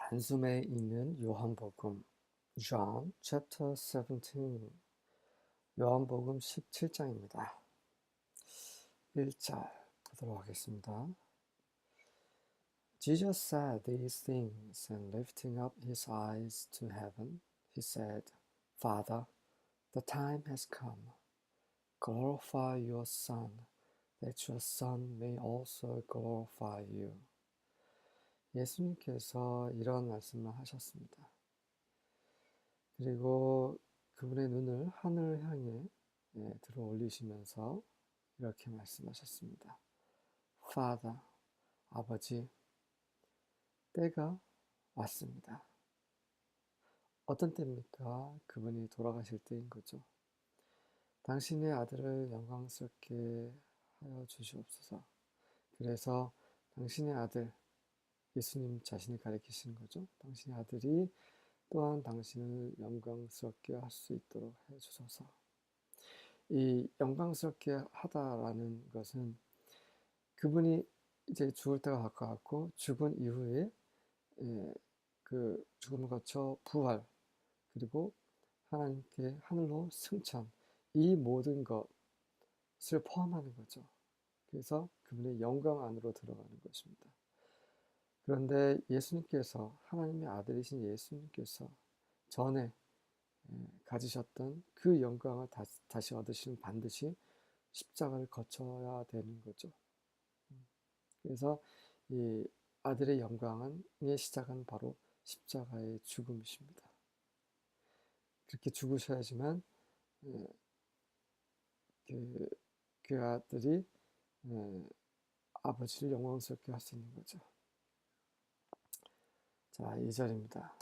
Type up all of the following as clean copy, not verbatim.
단숨에 읽는 요한복음 John chapter 17 요한복음 17장입니다. 1절 보도록 하겠습니다. Jesus said these things and lifting up his eyes to heaven, he said, Father, the time has come. Glorify your Son, that your Son may also glorify you. 예수님께서 이런 말씀을 하셨습니다. 그리고 그분의 눈을 하늘을 향해 들어 올리시면서 이렇게 말씀하셨습니다. Father, 아버지, 때가 왔습니다. 어떤 때입니까? 그분이 돌아가실 때인 거죠. 당신의 아들을 영광스럽게 하여 주시옵소서. 그래서 당신의 아들, 예수님 자신을 가리키시는 거죠. 당신의 아들이 또한 당신을 영광스럽게 할 수 있도록 해주소서. 이 영광스럽게 하다라는 것은 그분이 이제 죽을 때가 가까웠고 죽은 이후에 그 죽음을 거쳐 부활 그리고 하나님께 하늘로 승천 이 모든 것을 포함하는 거죠. 그래서 그분의 영광 안으로 들어가는 것입니다. 그런데 예수님께서 하나님의 아들이신 예수님께서 전에 가지셨던 그 영광을 다시 얻으시는 반드시 십자가를 거쳐야 되는 거죠. 그래서 이 아들의 영광의 시작은 바로 십자가의 죽음이십니다. 그렇게 죽으셔야지만 그 아들이 아버지를 영광스럽게 할 수 있는 거죠. 자, 2절입니다.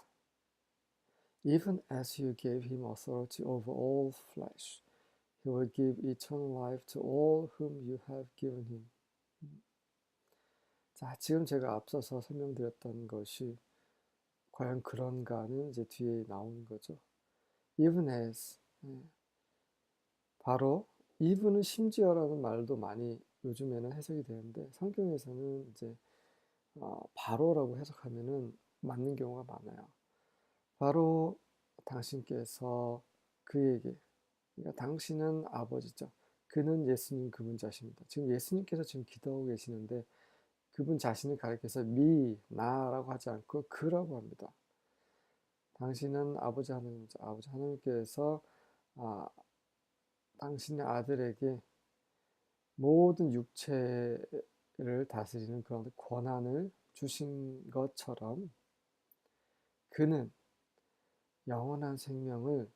Even as you gave him authority over all flesh, he will give eternal life to all whom you have given him. 자, 지금 제가 앞서서 설명드렸던 것이 과연 그런가는 이제 뒤에 나오는 거죠. Even as, 바로 even은 심지어라는 말도 많이 요즘에는 해석이 되는데 성경에서는 이제 바로라고 해석하면은 맞는 경우가 많아요. 바로 당신께서 그에게, 그러니까 당신은 아버지죠. 그는 예수님 그분 자신입니다. 지금 예수님께서 지금 기도하고 계시는데 그분 자신을 가리켜서 나라고 하지 않고 그라고 합니다. 당신은 아버지 하나님이죠. 아버지 하나님께서 당신의 아들에게 모든 육체를 다스리는 그런 권한을 주신 것처럼 그는 영원한 생명을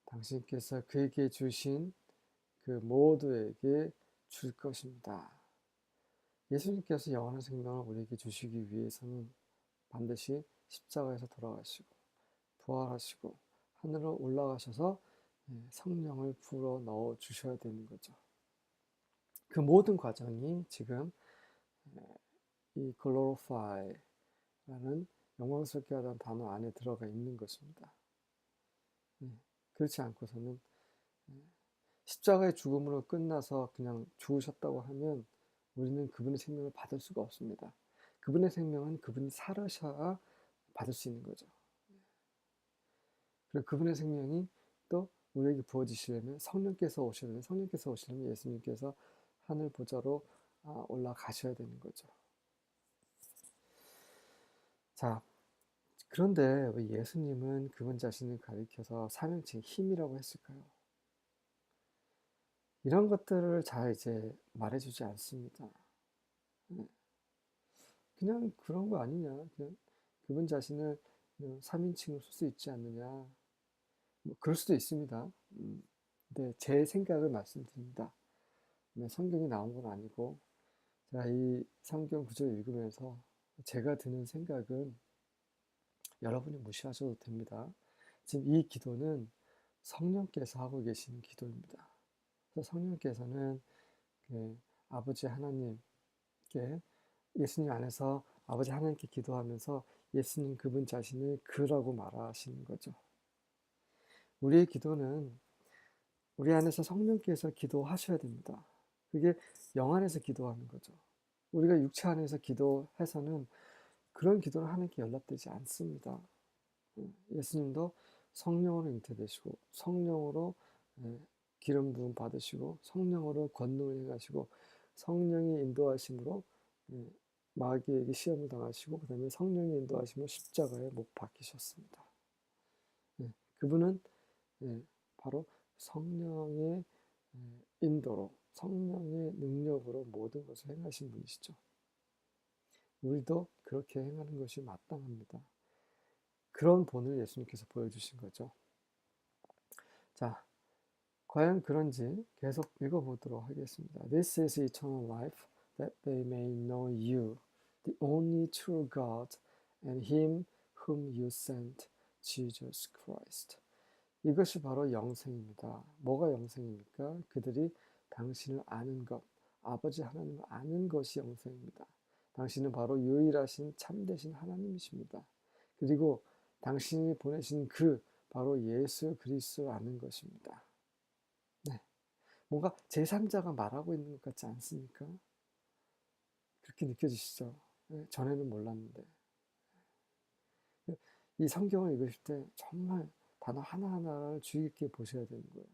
당신께서 그에게 주신 그 모두에게 줄 것입니다. 예수님께서 영원한 생명을 우리에게 주시기 위해서는 반드시 십자가에서 돌아가시고 부활하시고 하늘로 올라가셔서 성령을 불어 넣어 주셔야 되는 거죠. 그 모든 과정이 지금 이 glorify라는 영광스럽게 하다는 단어 안에 들어가 있는 것입니다. 그렇지 않고서는 십자가의 죽음으로 끝나서 그냥 죽으셨다고 하면 우리는 그분의 생명을 받을 수가 없습니다. 그분의 생명은 그분이 살으셔야 받을 수 있는 거죠. 그리고 그분의 생명이 또 우리에게 부어지시려면 성령께서 오시려면 예수님께서 하늘 보좌로 올라가셔야 되는 거죠. 자, 그런데 왜 예수님은 그분 자신을 가리켜서 삼형체의 힘이라고 했을까요? 이런 것들을 잘 이제 말해주지 않습니다. 그냥 그런 거 아니냐. 그냥 그분 자신을 3인칭으로 쓸 수 있지 않느냐. 뭐 그럴 수도 있습니다. 근데 제 생각을 말씀드립니다. 성경이 나온 건 아니고 제가 이 성경 구절을 읽으면서 제가 드는 생각은 여러분이 무시하셔도 됩니다. 지금 이 기도는 성령께서 하고 계시는 기도입니다. 그래서 성령께서는 아버지 하나님께 예수님 안에서 아버지 하나님께 기도하면서 예수님 그분 자신을 그라고 말하시는 거죠. 우리의 기도는 우리 안에서 성령께서 기도하셔야 됩니다. 그게 영 안에서 기도하는 거죠. 우리가 육체 안에서 기도해서는 그런 기도는 하나님께 연락되지 않습니다. 예수님도 성령으로 잉태되시고 성령으로 기름 부음 받으시고 성령으로 권능을 행하시고 성령의 인도하심으로 마귀에게 시험을 당하시고 그 다음에 성령의 인도하심으로 십자가에 못 박히셨습니다. 그분은 바로 성령의 인도로 성령의 능력으로 모든 것을 행하신 분이시죠. 우리도 그렇게 행하는 것이 마땅합니다. 그런 본을 예수님께서 보여주신 거죠. 자, 과연 그런지 계속 읽어보도록 하겠습니다. This is eternal life, that they may know you, the only true God, and Him whom you sent, Jesus Christ. 이것이 바로 영생입니다. 뭐가 영생입니까? 그들이 당신을 아는 것, 아버지 하나님을 아는 것이 영생입니다. 당신은 바로 유일하신 참되신 하나님이십니다. 그리고 당신이 보내신 그 바로 예수 그리스도를 아는 것입니다. 네, 뭔가 제3자가 말하고 있는 것 같지 않습니까? 그렇게 느껴지시죠? 네, 전에는 몰랐는데. 이 성경을 읽으실 때 정말 단어 하나하나를 주의 깊게 보셔야 되는 거예요.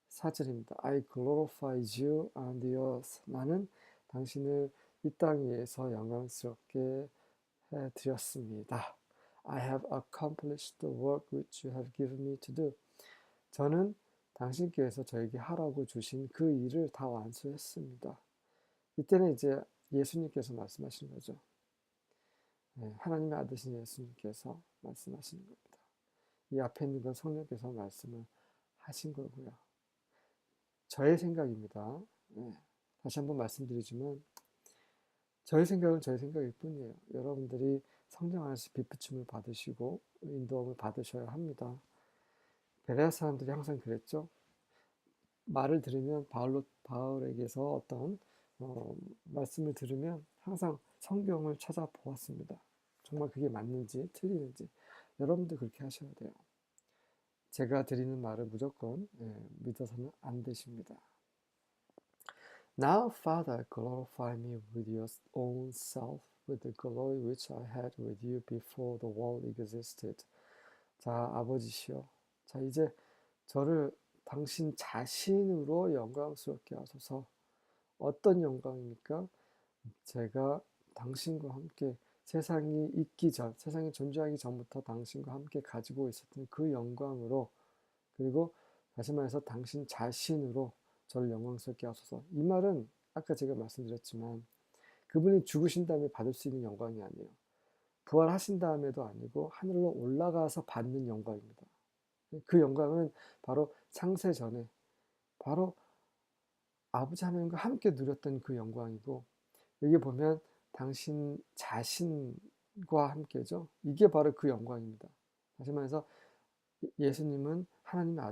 4절입니다. I glorified you on the earth. 나는 당신을 이 땅 위에서 영광스럽게 해드렸습니다. I have accomplished the work which you have given me to do. 저는 당신께서 저에게 하라고 주신 그 일을 다 완수했습니다. 이때는 이제 예수님께서 말씀하시는 거죠. 하나님의 아들이신 예수님께서 말씀하시는 겁니다. 이 앞에 있는 건 성령께서 말씀을 하신 거고요. 저의 생각입니다. 다시 한번 말씀드리지만 저의 생각은 저의 생각일 뿐이에요. 여러분들이 성령 안에서 빛비춤을 받으시고 인도함을 받으셔야 합니다. 베레아 사람들이 항상 그랬죠. 말을 들으면 바울에게서 어떤 말씀을 들으면 항상 성경을 찾아보았습니다. 정말 그게 맞는지 틀리는지 여러분도 그렇게 하셔야 돼요. 제가 드리는 말을 무조건 믿어서는 안 되십니다. Now, Father, glorify me with your own self, with the glory which I had with you before the world existed. 자, 아버지시여. 자, 이제 저를 당신 자신으로 영광스럽게 하소서. 어떤 영광입니까? 제가 당신과 함께 세상이 있기 전, 세상이 존재하기 전부터 당신과 함께 가지고 있었던 그 영광으로, 그리고 다시 말해서 당신 자신으로 저를 영광스럽게 하소서. 이 말은 아까 제가 말씀드렸지만 그분이 죽으신 다음에 받을 수 있는 영광이 아니에요. 부활하신 다음에도 아니고 하늘로 올라가서 받는 영광입니다. 그 영광은 바로 창세 전에 바로 아버지 하나님과 함께 누렸던 그 영광이고, 여기 보면 당신 자신과 함께죠. 이게 바로 그 영광입니다. 다시 말해서 예수님은 하나님의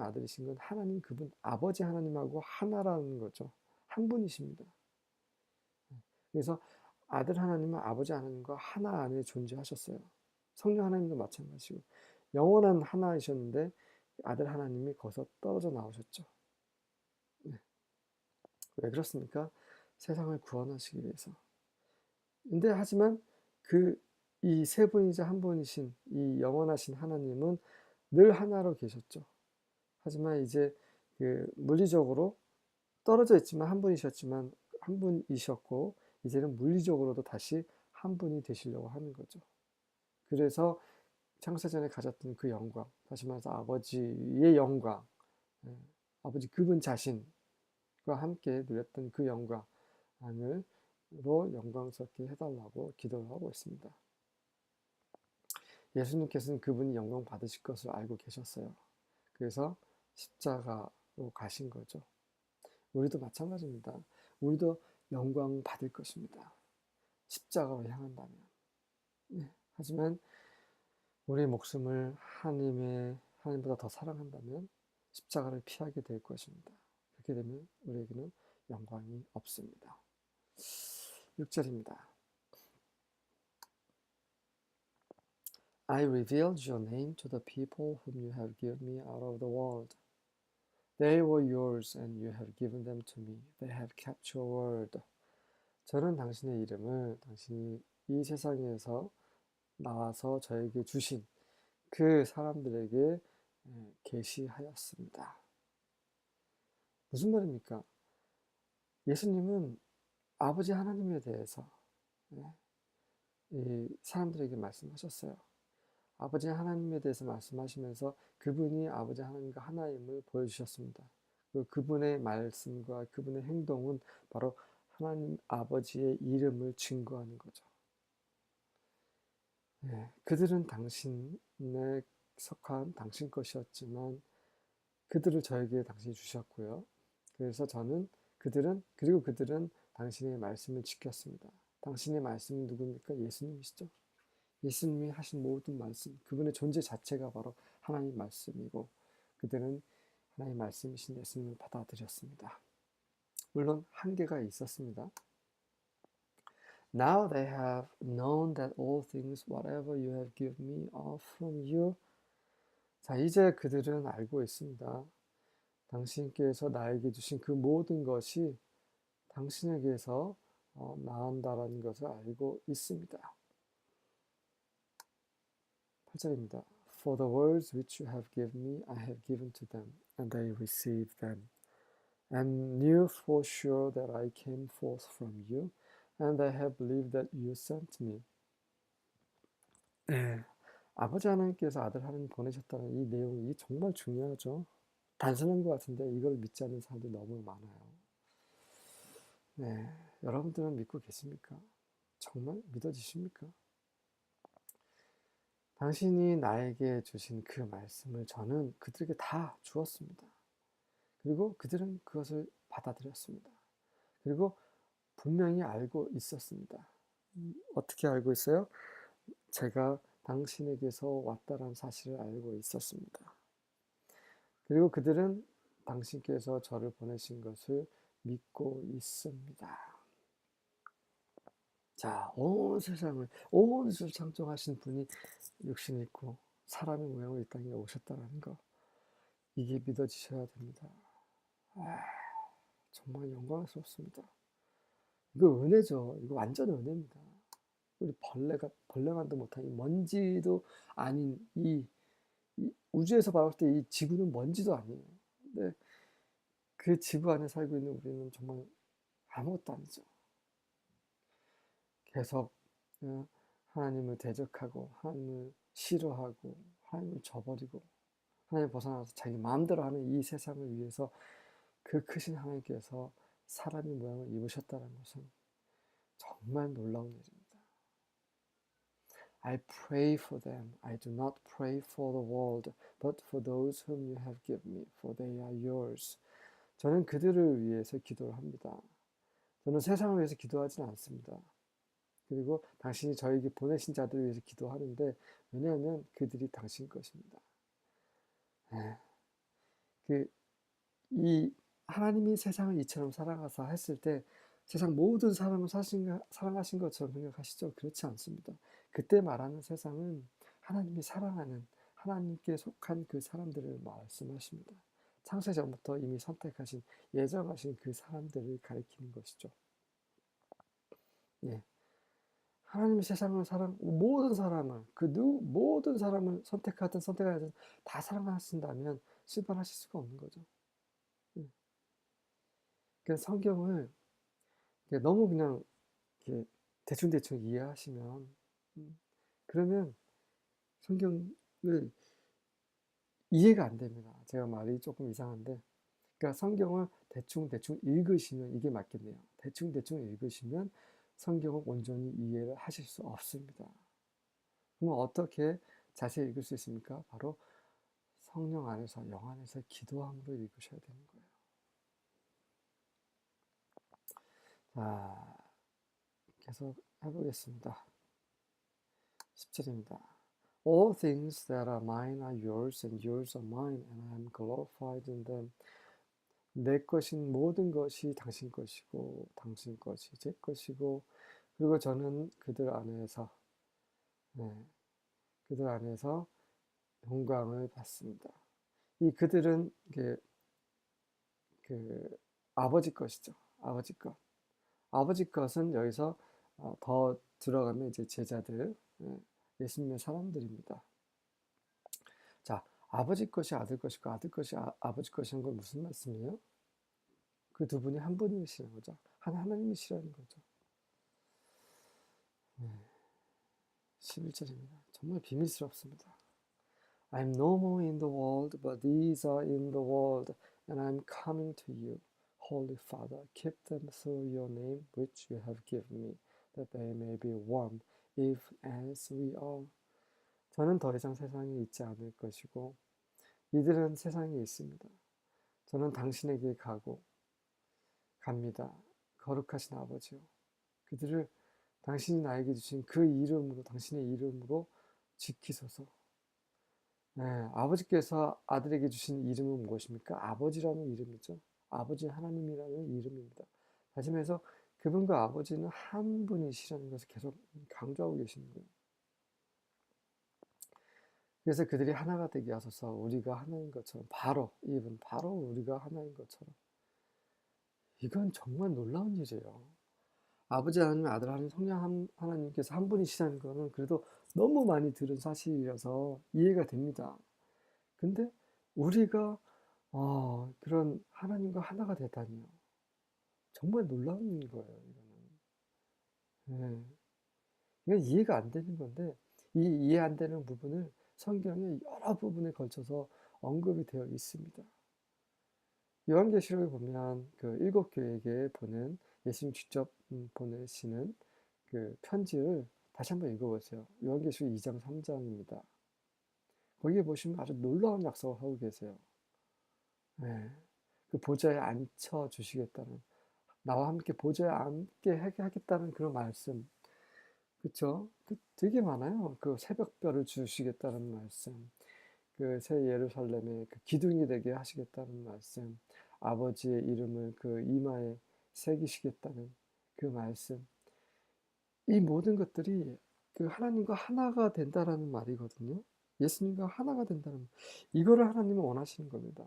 아들이신 건 하나님 그분 아버지 하나님하고 하나라는 거죠. 한 분이십니다. 그래서 아들 하나님은 아버지 하나님과 하나 안에 존재하셨어요. 성령 하나님도 마찬가지고 영원한 하나이셨는데 아들 하나님이 거기서 떨어져 나오셨죠. 네. 왜 그렇습니까? 세상을 구원하시기 위해서. 근데 하지만 이 세 분이자 한 분이신 이 영원하신 하나님은 늘 하나로 계셨죠. 하지만 이제 그 물리적으로 떨어져 있지만 한 분이셨지만 한 분이셨고 이제는 물리적으로도 다시 한 분이 되시려고 하는 거죠. 그래서 창세전에 가졌던 그 영광, 다시 말해서 아버지의 영광, 아버지 그분 자신과 함께 누렸던 그 영광을 영광스럽게 해달라고 기도를 하고 있습니다. 예수님께서는 그분이 영광 받으실 것을 알고 계셨어요. 그래서 십자가로 가신 거죠. 우리도 마찬가지입니다. 우리도 영광 받을 것입니다. 십자가로 향한다면. 하지만 우리의 목숨을 하나님보다 더 사랑한다면 십자가를 피하게 될 것입니다. 그렇게 되면 우리에게는 영광이 없습니다. 6절입니다. I revealed your name to the people whom you have given me out of the world. They were yours and you have given them to me. They have kept your word. 저는 당신의 이름을 당신이 이 세상에서 나와서 저에게 주신 그 사람들에게 계시하였습니다. 무슨 말입니까? 예수님은 아버지 하나님에 대해서 이 사람들에게 말씀하셨어요. 아버지 하나님에 대해서 말씀하시면서 그분이 아버지 하나님과 하나임을 보여주셨습니다. 그리고 그분의 말씀과 그분의 행동은 바로 하나님 아버지의 이름을 증거하는 거죠. 그들은 당신에 속한 당신 것이었지만 그들을 저에게 당신이 주셨고요. 그래서 그들은 당신의 말씀을 지켰습니다. 당신의 말씀은 누굽니까? 예수님이시죠. 예수님이 하신 모든 말씀, 그분의 존재 자체가 바로 하나님 말씀이고 그들은 하나님 말씀이신 예수님을 받아들였습니다. 물론 한계가 있었습니다. Now they have known that all things whatever you have given me are from you. 자, 이제 그들은 알고 있습니다. 당신께서 나에게 주신 그 모든 것이 당신에게서 나온다라는 것을 알고 있습니다. 8절입니다. For the words which you have given me, I have given to them, and they received them, and knew for sure that I came forth from you, and they have believed that you sent me. 네, 아버지 하나님께서 아들 하나님 보내셨다는 이 내용이 정말 중요하죠. 단순한 것 같은데 이걸 믿지 않는 사람들이 너무 많아요. 네, 여러분들은 믿고 계십니까? 정말 믿어지십니까? 당신이 나에게 주신 그 말씀을 저는 그들에게 다 주었습니다. 그리고 그들은 그것을 받아들였습니다. 그리고 분명히 알고 있었습니다. 어떻게 알고 있어요? 제가 당신에게서 왔다는 사실을 알고 있었습니다. 그리고 그들은 당신께서 저를 보내신 것을 믿고 있습니다. 자, 온 세상을 창조하신 분이 육신 있고 사람의 모양으로 이 땅에 오셨다는 거, 이게 믿어지셔야 됩니다. 정말 영광스럽습니다. 이거 은혜죠. 이거 완전 은혜입니다. 우리 벌레만도 못한 이 먼지도 아닌 이 우주에서 봤을 때 이 지구는 먼지도 아니에요. 근데 그 지구 안에 살고 있는 우리는 정말 아무것도 아니죠. 계속 하나님을 대적하고 하나님을 싫어하고 하나님을 저버리고 하나님 벗어나서 자기 마음대로 하는 이 세상을 위해서 그 크신 하나님께서 사람의 모양을 입으셨다는 것은 정말 놀라운 일입니다. I pray for them. I do not pray for the world, but for those whom you have given me, for they are yours. 저는 그들을 위해서 기도를 합니다. 저는 세상을 위해서 기도하지는 않습니다. 그리고 당신이 저에게 보내신 자들을 위해서 기도하는데, 왜냐하면 그들이 당신 것입니다. 이 하나님이 세상을 이처럼 사랑하사 했을 때 세상 모든 사람을 사랑하신 것처럼 생각하시죠? 그렇지 않습니다. 그때 말하는 세상은 하나님이 사랑하는 하나님께 속한 그 사람들을 말씀하십니다. 창세전부터 이미 선택하신 예정하신 그 사람들을 가리키는 것이죠. 예. 하나님이 세상을 모든 사람을 선택하든 선택하든 다 사랑하신다면 심판하실 수가 없는 거죠. 그 성경을 너무 그냥 이렇게 대충대충 이해하시면 그러면 성경을 이해가 안 됩니다. 제가 말이 조금 이상한데, 그러니까 성경을 대충대충 읽으시면 이게 맞겠네요. 대충대충 읽으시면 성경을 온전히 이해를 하실 수 없습니다. 그럼 어떻게 자세히 읽을 수 있습니까? 바로 성령 안에서, 영 안에서 기도함으로 읽으셔야 되는 거예요. 자, 계속 해보겠습니다. 10절입니다. All things that are mine are yours, and yours are mine, and I am glorified in them. 내 것인 모든 것이 당신 것이고 당신 것이 제 것이고, 그리고 저는 그들 안에서 영광을 받습니다. 이 그들은 그 아버지 것이죠. 아버지 것. 아버지 것은 여기서 더 들어가면 이제 제자들, 예수님의 사람들입니다. 자, 아버지 것이 아들 것이고 아들 것이 아버지 것이란 건 무슨 말씀이에요? 그 두 분이 한 분이시라는 거죠. 한 하나님이시라는 거죠. 11절입니다. 정말 비밀스럽습니다. I'm no more in the world, but these are in the world, and I'm coming to you. Holy Father, keep them through your name, which you have given me, that they may be one, even as we are. 저는 더 이상 세상에 있지 않을 것이고, 이들은 세상에 있습니다. 저는 당신에게 갑니다. 거룩하신 아버지요. 그들을 당신이 나에게 주신 그 이름으로, 당신의 이름으로 지키소서. 네, 아버지께서 아들에게 주신 이름은 무엇입니까? 아버지라는 이름이죠. 아버지 하나님이라는 이름입니다. 다시 말해서 그분과 아버지는 한 분이시라는 것을 계속 강조하고 계시는 거예요. 그래서 그들이 하나가 되게 하소서. 우리가 하나인 것처럼, 바로 우리가 하나인 것처럼. 이건 정말 놀라운 일이에요. 아버지 하나님, 아들 하나님, 성령 하나님께서 한 분이시라는 거는 그래도 너무 많이 들은 사실이라서 이해가 됩니다. 근데 우리가 그런 하나님과 하나가 되다니요. 정말 놀라운 거예요, 이거는. 이건 이해가 안 되는 건데, 이 이해 안 되는 부분을 성경의 여러 부분에 걸쳐서 언급이 되어 있습니다. 요한계시록에 보면 그 7교회에게 보낸 예수님 직접 보내시는 그 편지를 다시 한번 읽어보세요. 요한계시록 2장 3장입니다. 거기에 보시면 아주 놀라운 약속을 하고 계세요. 네. 그 보좌에 앉혀 주시겠다는, 나와 함께 보좌에 앉게 하겠다는 그런 말씀. 그쵸? 되게 많아요. 그 새벽별을 주시겠다는 말씀. 그 새 예루살렘의 그 기둥이 되게 하시겠다는 말씀. 아버지의 이름을 그 이마에 새기시겠다는 그 말씀. 이 모든 것들이 그 하나님과 하나가 된다라는 말이거든요. 예수님과 하나가 된다는, 이거를 하나님은 원하시는 겁니다.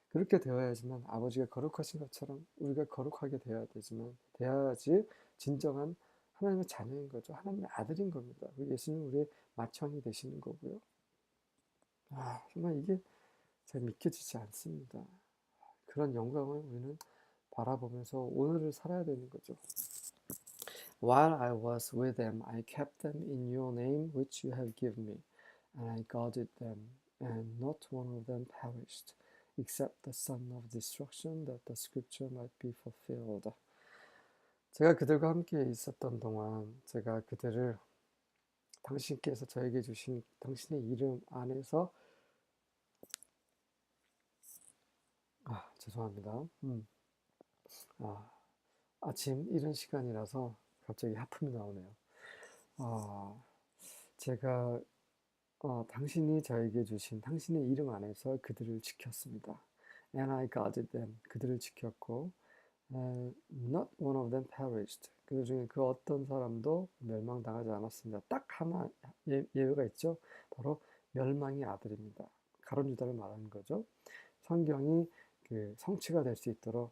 그렇게 되어야지만 아버지가 거룩하신 것처럼 우리가 거룩하게 되어야 되지만, 돼야지 진정한 하나님의 자녀인 거죠. 하나님의 아들인 겁니다. 예수님 우리의 맏형이 되시는 거고요. 정말 이게 잘 믿겨지지 않습니다. 그런 영광을 우리는 바라보면서 오늘을 살아야 되는 거죠. While I was with them, I kept them in your name which you have given me, and I guarded them, and not one of them perished, except the son of destruction, that the scripture might be fulfilled. 제가 그들과 함께 있었던 동안 제가 그들을 당신께서 저에게 주신 당신의 이름 안에서 죄송합니다. 아침 이른 시간이라서 갑자기 하품이 나오네요. 제가 당신이 저에게 주신 당신의 이름 안에서 그들을 지켰습니다. And I guarded them. 그들을 지켰고, not one of them perished. 그들 중에 그 어떤 사람도 멸망당하지 않았습니다. 딱 하나 예외가 있죠. 바로 멸망의 아들입니다. 가룟 유다를 말하는 거죠. 성경이 그 성취가 될 수 있도록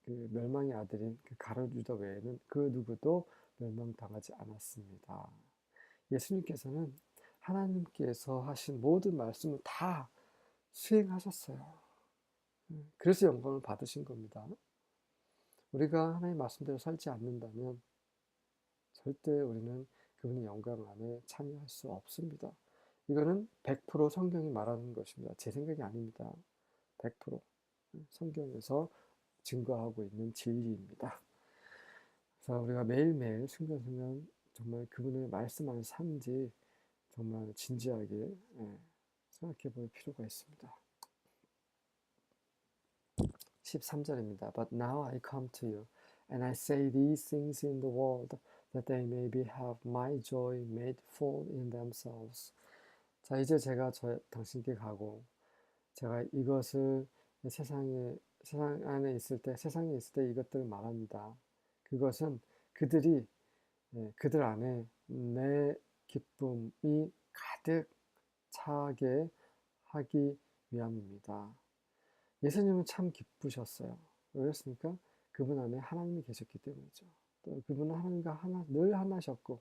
그 멸망의 아들인 그 가룟 유다 외에는 그 누구도 멸망당하지 않았습니다. 예수님께서는 하나님께서 하신 모든 말씀을 다 수행하셨어요. 그래서 영광을 받으신 겁니다. 우리가 하나님의 말씀대로 살지 않는다면 절대 우리는 그분의 영광 안에 참여할 수 없습니다. 이거는 100% 성경이 말하는 것입니다. 제 생각이 아닙니다. 100% 성경에서 증거하고 있는 진리입니다. 그래서 우리가 매일매일 순간순간 정말 그분의 말씀 안에 사는지 정말 진지하게 생각해 볼 필요가 있습니다. 13절입니다. But now I come to you, and I say these things in the world, that they may have my joy made full in themselves. 자, 이제 제가 당신께 가고, 제가 이것을 세상 안에 있을 때, 세상에 있을 때 이것들을 말합니다. 그것은 그들 안에 내 기쁨이 가득 차게 하기 위함입니다. 예수님은 참 기쁘셨어요. 왜 그렇습니까? 그분 안에 하나님이 계셨기 때문이죠. 또 그분은 하나님과 늘 하나셨고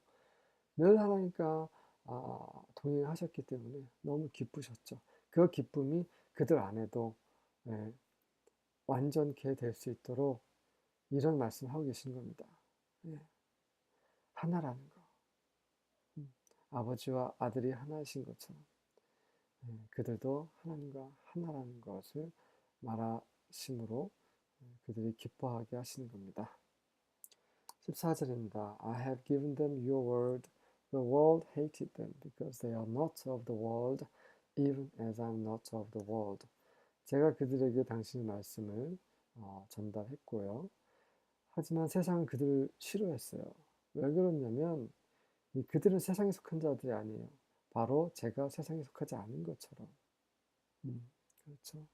늘 하나님과 동행하셨기 때문에 너무 기쁘셨죠. 그 기쁨이 그들 안에도 예, 완전케 될 수 있도록 이런 말씀을 하고 계신 겁니다. 예, 하나라는 거. 아버지와 아들이 하나이신 것처럼 그들도 하나님과 하나라는 것을 말하심으로 그들이 기뻐하게 하시는 겁니다. 14절입니다. I have given them your word. The world hated them because they are not of the world, even as I am not of the world. 제가 그들에게 당신의 말씀을 전달했고요. 하지만 세상은 그들을 싫어했어요. 왜 그러냐면 그들은 세상에 속한 자들이 아니에요. 바로 제가 세상에 속하지 않은 것처럼. 그렇죠.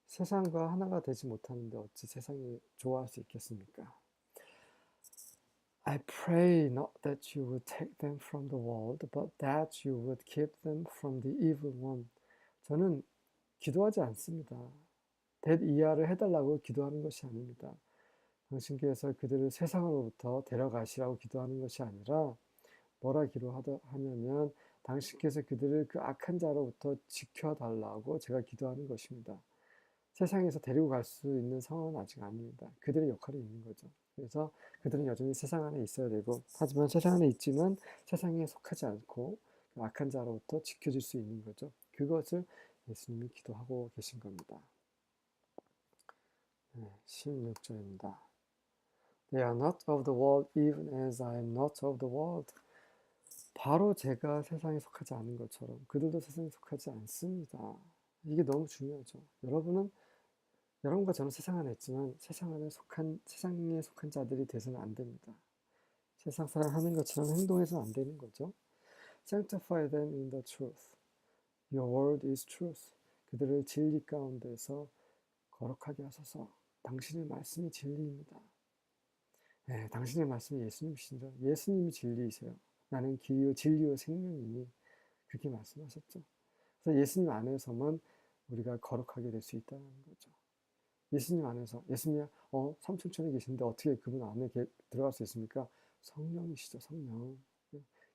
세상과 하나가 되지 못하는데 어찌 세상이 좋아할 수 있겠습니까? I pray not that you would take them from the world, but that you would keep them from the evil one. 저는 기도하지 않습니다. 이하를 해달라고 기도하는 것이 아닙니다. 당신께서 그들을 세상으로부터 데려가시라고 기도하는 것이 아니라 뭐라 기도하냐면 당신께서 그들을 그 악한 자로부터 지켜달라고 제가 기도하는 것입니다. 세상에서 데리고 갈 수 있는 상황은 아직 아닙니다. 그들의 역할이 있는 거죠. 그래서 그들은 여전히 세상 안에 있어야 되고, 하지만 세상 안에 있지만 세상에 속하지 않고 그 악한 자로부터 지켜줄 수 있는 거죠. 그것을 예수님이 기도하고 계신 겁니다. 16절입니다. They are not of the world even as I am not of the world. 바로 제가 세상에 속하지 않은 것처럼 그들도 세상에 속하지 않습니다. 이게 너무 중요하죠. 여러분과 저는 세상 안에 있지만 세상에 속한 자들이 돼서는 안 됩니다. 세상 사람 하는 것처럼 행동해서는 안 되는 거죠. Sanctify them in the truth. Your word is truth. 그들을 진리 가운데서 거룩하게 하소서. 당신의 말씀이 진리입니다. 네, 당신의 말씀이 예수님이시죠. 예수님이 진리이세요. 나는 길이요 진리요 생명이니 그렇게 말씀하셨죠. 그래서 예수님 안에서만 우리가 거룩하게 될 수 있다는 거죠. 예수님 안에서 예수님이 삼층천에 계신데 어떻게 그분 안에 들어갈 수 있습니까? 성령이시죠. 성령.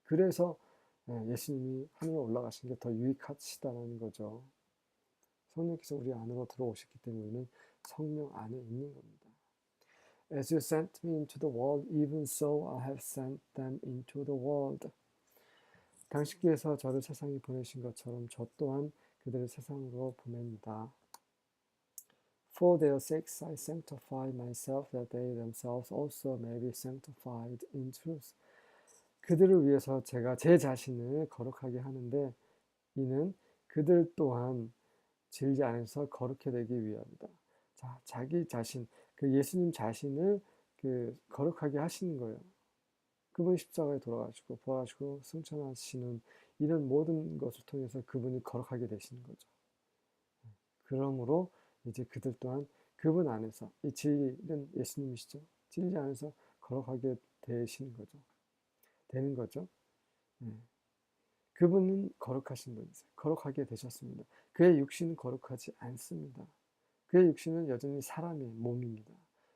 그래서 예수님이 하늘에 올라가신 게 더 유익하시다는 거죠. 성령께서 우리 안으로 들어오셨기 때문에 우리는 성령 안에 있는 겁니다. As you sent me into the world, even so I have sent them into the world. 당신께서 저를 세상에 보내신 것처럼 저 또한 그들을 세상으로 보냅니다. For their sakes I sanctify myself, that they themselves also may be sanctified in truth. 그들을 위해서 제가 제 자신을 거룩하게 하는데 이는 그들 또한 진리 안에서 거룩해 되기 위함이다. 자, 자기 자신, 그 예수님 자신을 거룩하게 하시는 거예요. 그분이 십자가에 돌아가시고 부활하시고 승천하시는 이런 모든 것을 통해서 그분이 거룩하게 되시는 거죠. 그러므로 이제 그들 또한 그분 안에서 이 진리는 예수님이시죠. 진리 안에서 거룩하게 되시는 거죠. 되는 거죠. 그분은 거룩하신 분이세요. 거룩하게 되셨습니다. 그의 육신은 거룩하지 않습니다. 그의 육신은 여전히 사람의 몸입니다.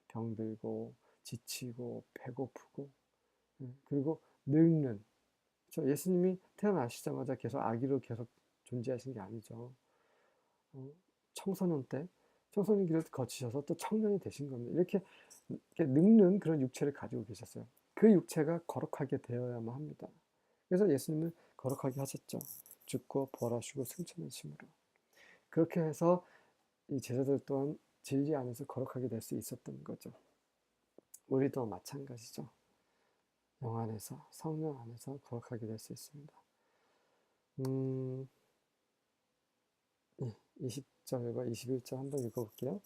병들고 지치고 배고프고 그리고 늙는. 그렇죠? 예수님이 태어나시자마자 계속 아기로 계속 존재하신 게 아니죠. 청소년 길을 거치셔서 또 청년이 되신 겁니다. 이렇게 늙는 그런 육체를 가지고 계셨어요. 그 육체가 거룩하게 되어야만 합니다. 그래서 예수님은 거룩하게 하셨죠. 죽고 부활하시고 승천하심으로. 그렇게 해서 이 제자들 또한 진리 안에서 거룩하게 될 수 있었던 거죠. 우리도 마찬가지죠. 영 안에서, 성령 안에서 거룩하게 될 수 있습니다. 20절과 21절 한번 읽어볼게요.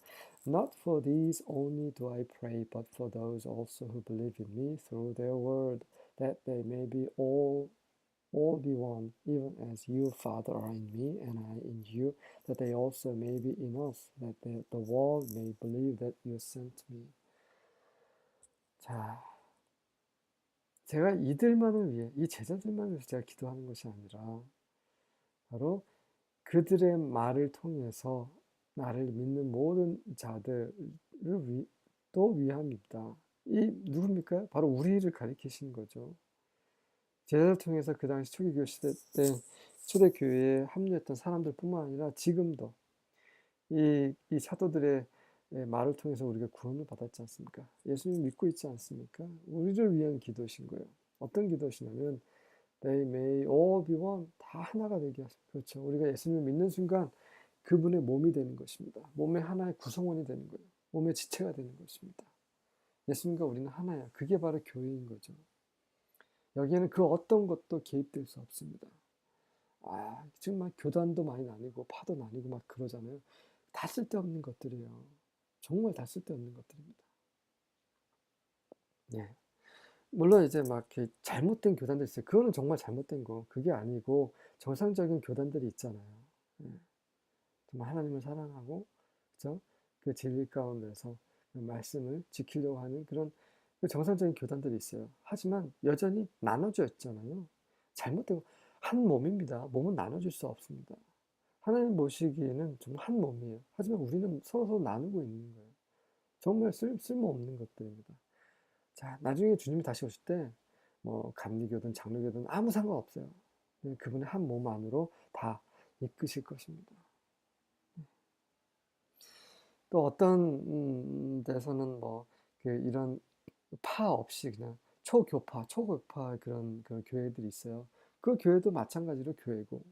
Not for these only do I pray, but for those also who believe in me through their word, that they may be all be one, even as you, Father, are in me, and I in you, that they also may be in us, that the world may believe that you sent me. 자, 제가 이들만을 위해, 이 제자들만을 위해서 제가 기도하는 것이 아니라 바로 그들의 말을 통해서 나를 믿는 모든 자들을 또 위함입니다. 이 누굽니까? 바로 우리를 가리키신 거죠. 제자를 통해서 그 당시 초기교회 시대 때 초대교회에 합류했던 사람들뿐만 아니라 지금도 이 사도들의 말을 통해서 우리가 구원을 받았지 않습니까? 예수님 믿고 있지 않습니까? 우리를 위한 기도신 거예요. 어떤 기도시냐면 They may all be one. 다 하나가 되게 하십니다. 그렇죠. 우리가 예수님을 믿는 순간 그분의 몸이 되는 것입니다. 몸의 하나의 구성원이 되는 거예요. 몸의 지체가 되는 것입니다. 예수님과 우리는 하나야. 그게 바로 교회인 거죠. 여기에는 그 어떤 것도 개입될 수 없습니다. 지금 막 교단도 많이 나뉘고 파도 나뉘고 막 그러잖아요. 다 쓸데없는 것들이에요. 정말 다 쓸데없는 것들입니다. 예. 물론 이제 막 이렇게 잘못된 교단들 있어요. 그거는 정말 잘못된 거. 그게 아니고 정상적인 교단들이 있잖아요. 예. 정말 하나님을 사랑하고, 그죠? 그 진리 가운데서 그 말씀을 지키려고 하는 그런 그 정상적인 교단들이 있어요. 하지만 여전히 나눠져 있잖아요. 잘못되고 한 몸입니다. 몸은 나눠질 수 없습니다. 하나님 보시기에는 정말 한 몸이에요. 하지만 우리는 서로 나누고 있는 거예요. 정말 쓸모없는 것들입니다. 자, 나중에 주님이 다시 오실 때, 뭐, 감리교든 장로교든 아무 상관없어요. 그분의 한 몸 안으로 다 이끄실 것입니다. 또 어떤 데서는 뭐, 이런 파 없이 그냥 초교파 그런 교회들이 있어요. 그 교회도 마찬가지로 교회고,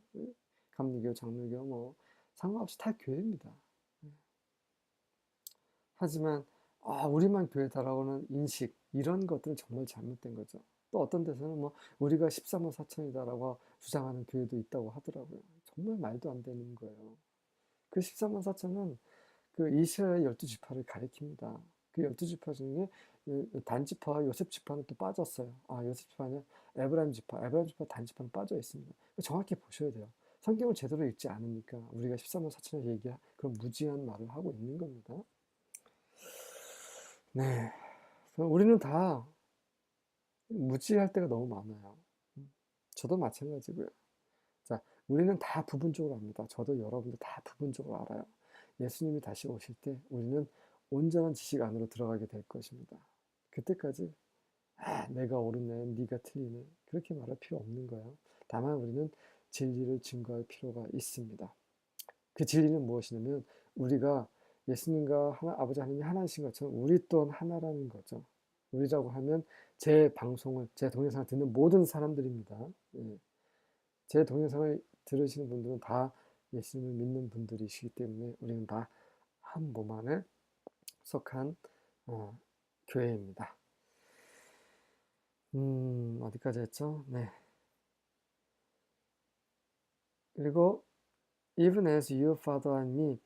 감리교, 장로교 뭐, 상관없이 다 교회입니다. 하지만 우리만 교회다라고는 인식 이런 것들은 정말 잘못된 거죠. 또 어떤 데서는 뭐 우리가 13만 4천이다라고 주장하는 교회도 있다고 하더라고요. 정말 말도 안 되는 거예요. 그 14만 4천은 그 이스라엘 12지파를 가리킵니다. 그 12지파 중에 단지파와 요셉 지파는 또 빠졌어요. 요셉 지파는 에브라임 지파 단지파는 빠져 있습니다. 정확히 보셔야 돼요. 성경을 제대로 읽지 않으니까 우리가 13만 4천을 얘기한 그런 무지한 말을 하고 있는 겁니다. 네. 우리는 다 무지할 때가 너무 많아요. 저도 마찬가지고요. 자, 우리는 다 부분적으로 압니다. 저도 여러분도 다 부분적으로 알아요. 예수님이 다시 오실 때 우리는 온전한 지식 안으로 들어가게 될 것입니다. 그때까지 내가 옳으네, 네가 틀리네 그렇게 말할 필요 없는 거예요. 다만 우리는 진리를 증거할 필요가 있습니다. 그 진리는 무엇이냐면 우리가 예수님과 아버지 하나님이 하나이신 것처럼 우리 또한 하나라는 거죠. 우리라고 하면 제 방송을, 제 동영상을 듣는 모든 사람들입니다. 예. 제 동영상을 들으시는 분들은 다 예수님을 믿는 분들이시기 때문에 우리는 다 한 몸 안에 속한 교회입니다. 어디까지 했죠? 네. 그리고 even as you father and me,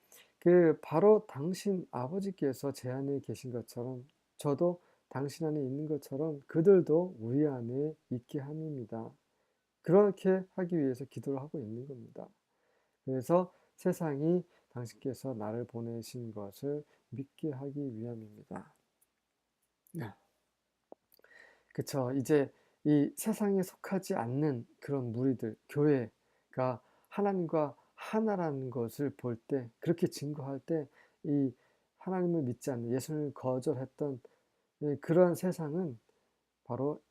바로 당신 아버지께서 제 안에 계신 것처럼 저도 당신 안에 있는 것처럼 그들도 우리 안에 있게 함입니다. 그렇게 하기 위해서 기도를 하고 있는 겁니다. 그래서 세상이 당신께서 나를 보내신 것을 믿게 하기 위함입니다. 네. 그쵸. 이제 이 세상에 속하지 않는 그런 무리들, 교회가 하나님과 하나라는 것을 볼 때, 그렇게 증거할 때, 이 하나님을 믿지 않는 예수님을 거절했던 그런 세상은 바로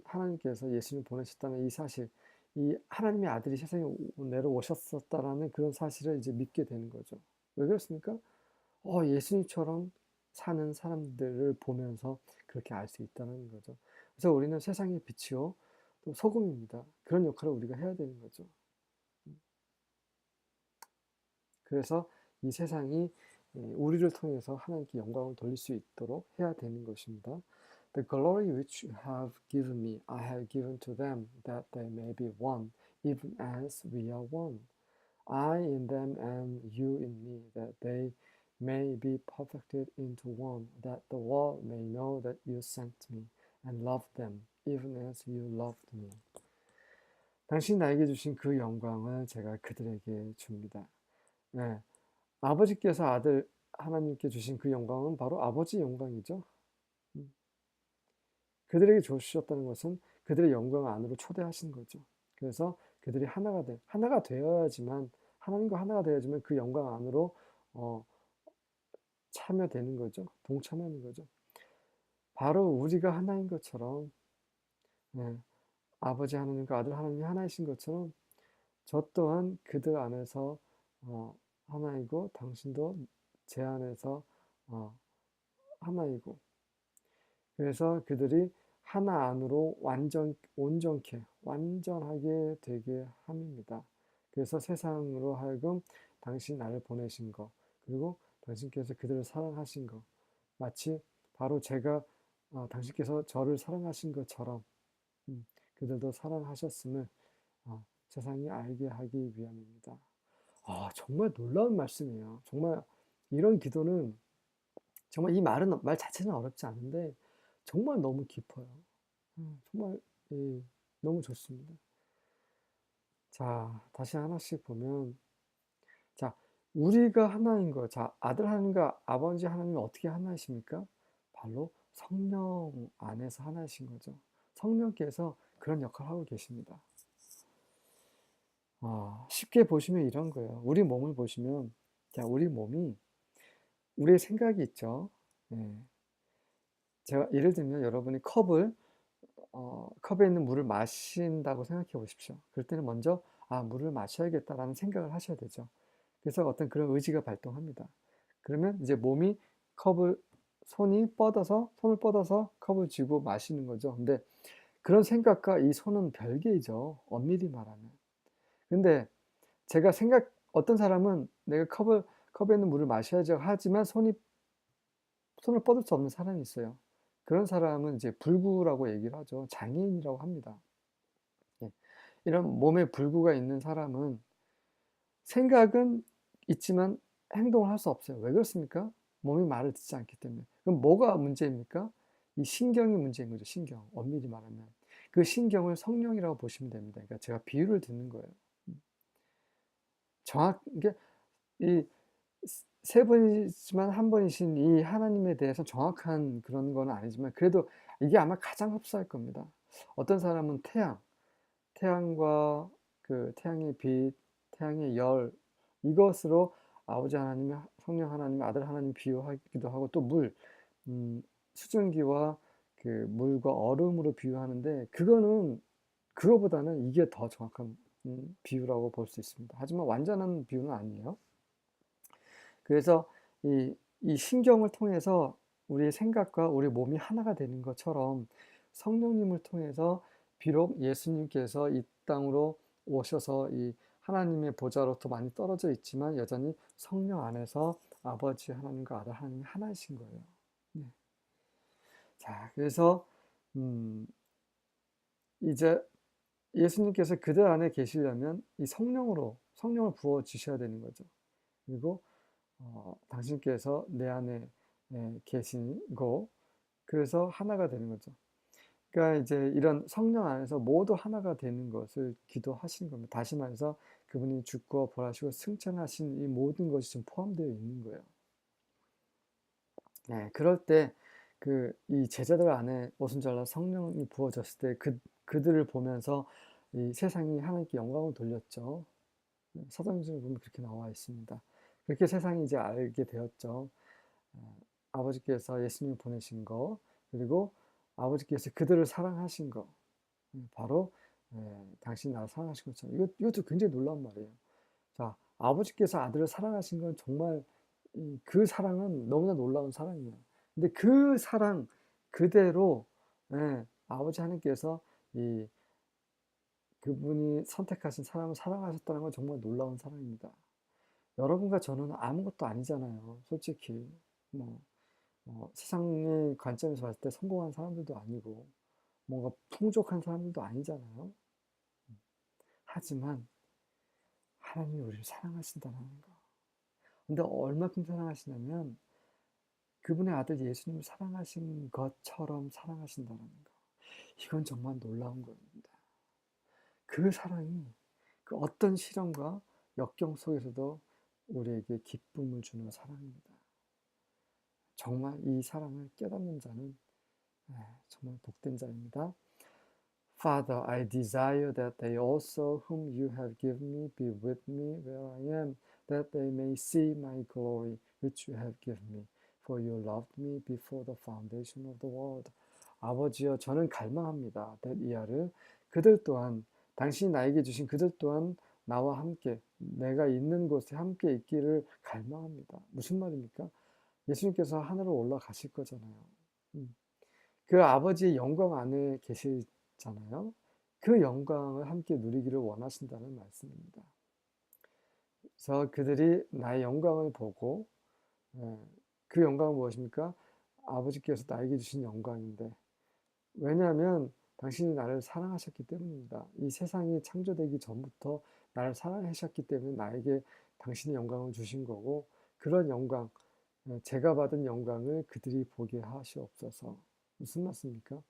하나님께서 예수님을 보내셨다는 이 사실, 이 하나님의 아들이 세상에 내려오셨었다라는 그런 사실을 이제 믿게 되는 거죠. 왜 그렇습니까? 예수님처럼 사는 사람들을 보면서 그렇게 알 수 있다는 거죠. 그래서 우리는 세상의 빛이요, 또 소금입니다. 그런 역할을 우리가 해야 되는 거죠. 그래서 이 세상이 우리를 통해서 하나님께 영광을 돌릴 수 있도록 해야 되는 것입니다. The glory which you have given me, I have given to them, that they may be one, even as we are one. I in them and you in me, that they may be perfected into one, that the world may know that you sent me and loved them, even as you loved me. 당신이 나에게 주신 그 영광을 제가 그들에게 줍니다. 네, 아버지께서 아들 하나님께 주신 그 영광은 바로 아버지 영광이죠. 그들에게 주셨다는 것은 그들의 영광 안으로 초대하신 거죠. 그래서 그들이 하나가 되어야지만 하나님과 하나가 되어야지만 그 영광 안으로 참여되는 거죠. 동참하는 거죠. 바로 우리가 하나인 것처럼, 예, 아버지 하나님과 아들 하나님이 하나이신 것처럼 저 또한 그들 안에서 어, 하나이고 당신도 제 안에서 어, 하나이고, 그래서 그들이 하나 안으로 온전케 완전하게 되게 함입니다. 그래서 세상으로 하여금 당신 나를 보내신 거, 그리고 당신께서 그들을 사랑하신 거, 마치 바로 제가 당신께서 저를 사랑하신 것처럼 그들도 사랑하셨음을 세상이 알게 하기 위함입니다. 정말 놀라운 말씀이에요. 정말 이런 기도는, 정말 이 말 자체는 어렵지 않은데 정말 너무 깊어요. 정말 예, 너무 좋습니다. 자, 다시 하나씩 보면, 자, 우리가 하나인 거, 자, 아들 하나님과 아버지 하나님이 어떻게 하나이십니까? 바로 성령 안에서 하나이신 거죠. 성령께서 그런 역할을 하고 계십니다. 쉽게 보시면 이런 거예요. 우리 몸을 보시면, 자, 우리 몸이, 우리의 생각이 있죠. 예. 제가 예를 들면 여러분이 컵에 있는 물을 마신다고 생각해 보십시오. 그럴 때는 먼저, 물을 마셔야겠다라는 생각을 하셔야 되죠. 그래서 어떤 그런 의지가 발동합니다. 그러면 이제 몸이 컵을, 손을 뻗어서 컵을 쥐고 마시는 거죠. 근데 그런 생각과 이 손은 별개이죠. 엄밀히 말하면. 근데 어떤 사람은 내가 컵에 있는 물을 마셔야죠 하지만 손을 뻗을 수 없는 사람이 있어요. 그런 사람은 이제 불구라고 얘기를 하죠. 장애인이라고 합니다. 예. 이런 몸에 불구가 있는 사람은 생각은 있지만 행동을 할 수 없어요. 왜 그렇습니까? 몸이 말을 듣지 않기 때문에. 그럼 뭐가 문제입니까? 이 신경이 문제인 거죠. 신경. 엄밀히 말하면. 그 신경을 성령이라고 보시면 됩니다. 그러니까 제가 비유를 듣는 거예요. 이게 이 세 번이지만 한 번이신 이 하나님에 대해서 정확한 그런 건 아니지만 그래도 이게 아마 가장 흡사할 겁니다. 어떤 사람은 태양과 그 태양의 빛, 태양의 열, 이것으로 아버지 하나님, 성령 하나님, 아들 하나님 비유하기도 하고 또 수증기와 그 물과 얼음으로 비유하는데 그거보다는 이게 더 정확한 비유라고 볼 수 있습니다. 하지만 완전한 비유는 아니에요. 그래서 이 신경을 통해서 우리의 생각과 우리 몸이 하나가 되는 것처럼 성령님을 통해서 비록 예수님께서 이 땅으로 오셔서 이 하나님의 보좌로부터 많이 떨어져 있지만 여전히 성령 안에서 아버지 하나님과 아들 하나님이 하나이신 거예요. 네. 자, 그래서 이제 예수님께서 그들 안에 계시려면 이 성령을 부어 주셔야 되는 거죠. 그리고 당신께서 내 안에 계시고 그래서 하나가 되는 거죠. 그러니까 이제 이런 성령 안에서 모두 하나가 되는 것을 기도하시는 겁니다. 다시 말해서 그분이 죽고 부활하시고 승천하신 이 모든 것이 지금 포함되어 있는 거예요. 네, 그럴 때 이 제자들 안에 오순절날 성령이 부어졌을 때 그들을 보면서 이 세상이 하나님께 영광을 돌렸죠. 사도행전에 보면 그렇게 나와 있습니다. 그렇게 세상이 이제 알게 되었죠. 아버지께서 예수님을 보내신 거, 그리고 아버지께서 그들을 사랑하신 거, 바로 당신이 나를 사랑하신 것처럼 이것도 굉장히 놀라운 말이에요. 자, 아버지께서 아들을 사랑하신 건 정말 그 사랑은 너무나 놀라운 사랑이에요. 근데 그 사랑 그대로 아버지 하나님께서 이 그분이 선택하신 사람을 사랑하셨다는 건 정말 놀라운 사랑입니다. 여러분과 저는 아무것도 아니잖아요. 솔직히 뭐 세상의 관점에서 봤을 때 성공한 사람들도 아니고 뭔가 풍족한 사람들도 아니잖아요. 하지만 하나님이 우리를 사랑하신다는 거. 근데 얼마큼 사랑하시냐면 그분의 아들 예수님을 사랑하신 것처럼 사랑하신다는 거. 이건 정말 놀라운 겁니다. 그 사랑이 그 어떤 시련과 역경 속에서도 우리에게 기쁨을 주는 사랑입니다. 정말 이 사랑을 깨닫는 자는 정말 복된 자입니다. Father, I desire that they also whom you have given me be with me where I am, that they may see my glory which you have given me. For you loved me before the foundation of the world. 아버지여, 저는 갈망합니다. that 이하를 그들 또한 당신이 나에게 주신 그들 또한 나와 함께 내가 있는 곳에 함께 있기를 갈망합니다. 무슨 말입니까? 예수님께서 하늘로 올라가실 거잖아요. 음. 그 아버지의 영광 안에 계시잖아요. 그 영광을 함께 누리기를 원하신다는 말씀입니다. 그래서 그들이 나의 영광을 보고 그 영광은 무엇입니까? 아버지께서 나에게 주신 영광인데 왜냐하면 당신이 나를 사랑하셨기 때문입니다. 이 세상이 창조되기 전부터 나를 사랑하셨기 때문에 나에게 당신의 영광을 주신 거고 그런 영광, 제가 받은 영광을 그들이 보게 하시옵소서. 무슨 말씀입니까?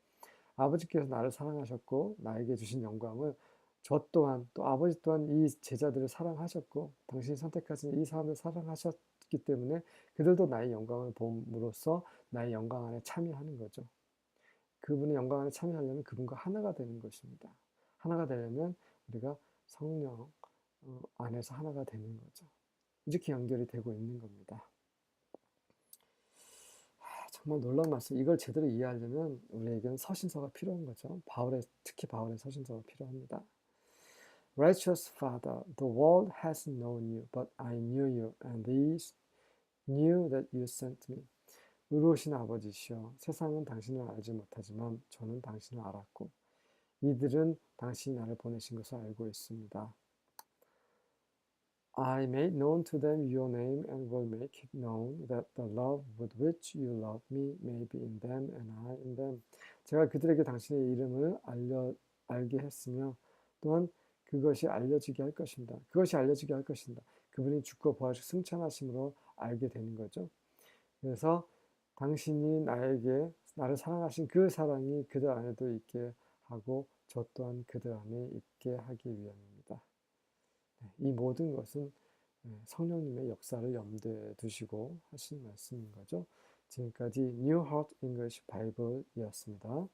아버지께서 나를 사랑하셨고 나에게 주신 영광을 저 또한 또 아버지 또한 이 제자들을 사랑하셨고 당신이 선택하신 이 사람을 사랑하셨기 때문에 그들도 나의 영광을 봄으로써 나의 영광 안에 참여하는 거죠. 그분의 영광 안에 참여하려면 그분과 하나가 되는 것입니다. 하나가 되려면 우리가 성령 안에서 하나가 되는 거죠. 이렇게 연결이 되고 있는 겁니다. 정말 놀라운 말씀. 이걸 제대로 이해하려면 우리에게는 서신서가 필요한 거죠. 특히 바울의 서신서가 필요합니다. Righteous Father, the world has known you, but I knew you, and these knew that you sent me. 의로우신 아버지시여, 세상은 당신을 알지 못하지만 저는 당신을 알았고 이들은 당신이 나를 보내신 것을 알고 있습니다. I made known to them your name and will make it known that the love with which you love me may be in them and I in them. 제가 그들에게 당신의 이름을 알게 했으며 또한 그것이 알려지게 할 것입니다. 그것이 알려지게 할 것입니다. 그분이 죽고 부활하시고 승천하심으로 알게 되는 거죠. 그래서 당신이 나를 사랑하신 그 사랑이 그들 안에도 있게 하고 저 또한 그들 안에 있게 하기 위함입니다. 이 모든 것은 성령님의 역사를 염두에 두시고 하신 말씀인 거죠. 지금까지 New Heart English Bible이었습니다.